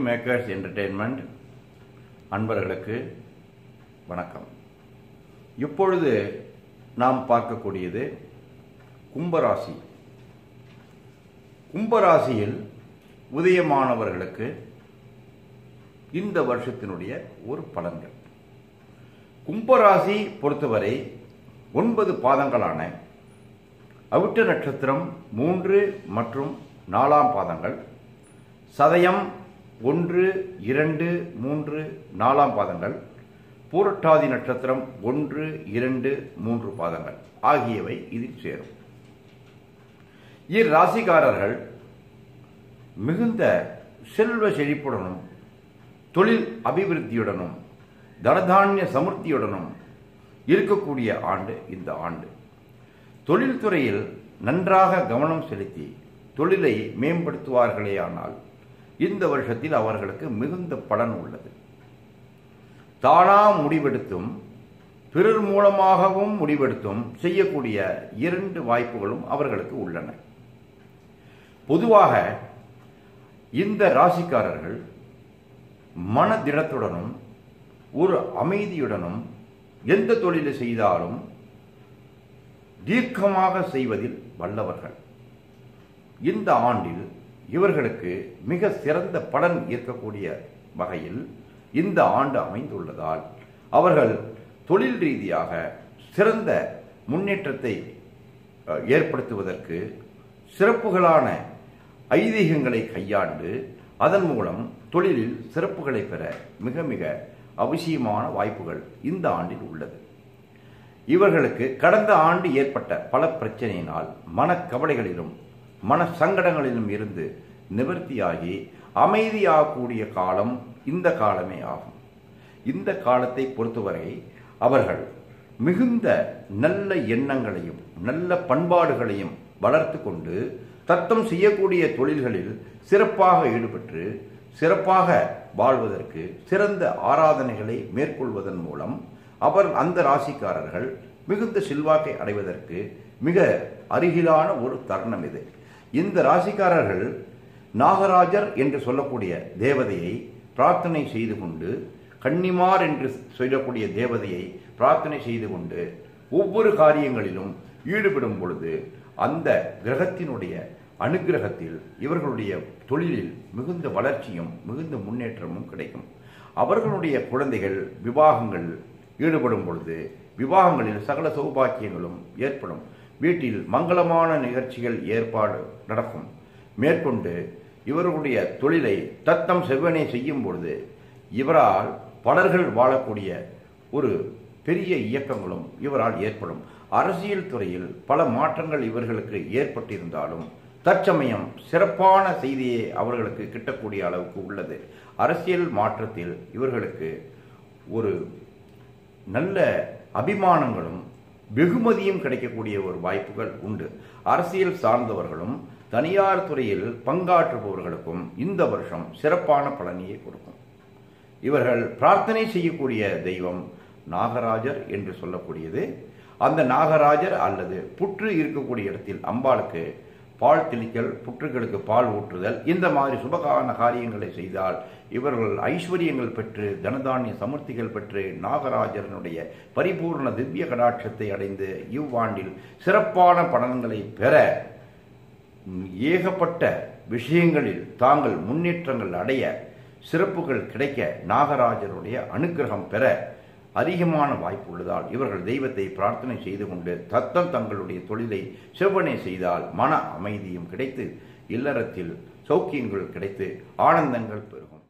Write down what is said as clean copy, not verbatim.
Makers entertainment அன்பர்களுக்கு வணக்கம். இப்பொழுது நாம் பார்க்கக்கூடியது கும்பராசி. கும்பராசியில் உதயமானவர்களுக்கு இந்த வருஷத்தினுடைய ஒரு பலன்கள். கும்பராசி பொறுத்தவரை 9 பாதங்களான அவிட்ட நட்சத்திரம் 3 மற்றும் 4ஆம் பாதங்கள், சதயம் 1, 2, 3, 4ஆம் பாதங்கள், பூரட்டாதி நட்சத்திரம் 1, 2, 3 பாதங்கள் ஆகியவை இதில் சேரும். இராசிக்காரர்கள் மிகுந்த செல்வ செழிப்புடனும் தொழில் அபிவிருத்தியுடனும் தனதானிய சமுர்த்தியுடனும் இருக்கக்கூடிய ஆண்டு இந்த ஆண்டு. தொழில்துறையில் நன்றாக கவனம் செலுத்தி தொழிலை மேம்படுத்துவார்களேயானால் இந்த வருஷத்தில் அவர்களுக்கு மிகுந்த பலன் உள்ளது. தானா முடிவெடுத்தும் பிறர் மூலமாகவும் முடிவெடுத்தும் செய்யக்கூடிய 2 வாய்ப்புகளும் அவர்களுக்கு உள்ளன. பொதுவாக இந்த ராசிக்காரர்கள் மனதிடத்துடனும் ஒரு அமைதியுடனும் எந்த தொழிலை செய்தாலும் தீர்க்கமாக செய்வதில் வல்லவர்கள். இந்த ஆண்டில் இவர்களுக்கு மிக சிறந்த பலன் இருக்கக்கூடிய வகையில் இந்த ஆண்டு அமைந்துள்ளதால் அவர்கள் தொழில் ரீதியாக சிறந்த முன்னேற்றத்தை ஏற்படுத்துவதற்கு சிறப்புகளான ஐதீகங்களை கையாண்டு அதன் மூலம் தொழிலில் சிறப்புகளை பெற மிக மிக அவசியமான வாய்ப்புகள் இந்த ஆண்டில் உள்ளது. இவர்களுக்கு கடந்த ஆண்டு ஏற்பட்ட பல பிரச்சனையினால் மனக்கவலைகளிலும் மன சங்கடங்களிலும் இருந்து நிவர்த்தியாகி அமைதியாகக்கூடிய காலம் இந்த காலமே ஆகும். இந்த காலத்தை பொறுத்தவரை அவர்கள் மிகுந்த நல்ல எண்ணங்களையும் நல்ல பண்பாடுகளையும் வளர்த்து கொண்டு தத்தம் செய்யக்கூடிய தொழில்களில் சிறப்பாக ஈடுபட்டு சிறப்பாக வாழ்வதற்கு சிறந்த ஆராதனைகளை மேற்கொள்வதன் மூலம் அந்த ராசிக்காரர்கள் மிகுந்த செல்வாக்கை அடைவதற்கு மிக அருகிலான ஒரு தருணம் இது. இந்த ராசிக்காரர்கள் நாகராஜர் என்று சொல்லக்கூடிய தேவதையை பிரார்த்தனை செய்து கொண்டு, கன்னிமார் என்று சொல்லக்கூடிய தேவதையை பிரார்த்தனை செய்து கொண்டு ஒவ்வொரு காரியங்களிலும் ஈடுபடும் பொழுது அந்த கிரகத்தினுடைய அனுகிரகத்தில் இவர்களுடைய தொழிலில் மிகுந்த வளர்ச்சியும் மிகுந்த முன்னேற்றமும் கிடைக்கும். அவர்களுடைய குழந்தைகள் விவாகங்கள் ஈடுபடும் பொழுது விவாகங்களில் சகல சௌபாக்கியங்களும் ஏற்படும். வீட்டில் மங்களமான நிகழ்ச்சிகள் ஏற்பாடு நடக்கும். மேற்கொண்டு இவர்களுடைய தொழிலை தத்தம் செவ்வனே செய்யும் பொழுது இவரால் பலர்கள் வாழக்கூடிய ஒரு பெரிய இயக்கங்களும் இவரால் ஏற்படும். அரசியல் துறையில் பல மாற்றங்கள் இவர்களுக்கு ஏற்பட்டிருந்தாலும் தற்சமயம் சிறப்பான செய்தியே அவர்களுக்கு கிட்டக்கூடிய அளவுக்கு உள்ளது. அரசியல் மாற்றத்தில் இவர்களுக்கு ஒரு நல்ல அபிமானங்களும் வெகுமதியும் கிடைக்கக்கூடிய ஒரு வாய்ப்புகள் உண்டு. அரசியல் சார்ந்தவர்களும் தனியார் துறையில் பங்காற்றுபவர்களுக்கும் இந்த வருஷம் சிறப்பான பலனையை கொடுக்கும். இவர்கள் பிரார்த்தனை செய்யக்கூடிய தெய்வம் நாகராஜர் என்று சொல்லக்கூடியது. அந்த நாகராஜர் அல்லது புற்று இருக்கக்கூடிய இடத்தில் அம்பாளுக்கு பால் தெளித்தல், புற்றுகளுக்கு பால் ஊற்றுதல், இந்த மாதிரி சுபகான காரியங்களை செய்தால் இவர்கள் ஐஸ்வர்யங்கள் பெற்று தனதானிய சமுர்த்திகள் பெற்று நாகராஜனுடைய பரிபூர்ண திவ்ய கடாட்சத்தை அடைந்து இவ்வாண்டில் சிறப்பான பலன்களை பெற ஏகப்பட்ட விஷயங்களில் தாங்கள் முன்னேற்றங்கள் அடைய சிறப்புகள் கிடைக்க நாகராஜருடைய அனுகிரகம் பெற அதிகமான வாய்ப்பு உள்ளதால் இவர்கள் தெய்வத்தை பிரார்த்தனை செய்து கொண்டு தங்களுடைய தொழிலை செவ்வனே செய்தால் மன அமைதியும் கிடைத்து இல்லறத்தில் சௌக்கியங்கள் கிடைத்து ஆனந்தங்கள் பெருகும்.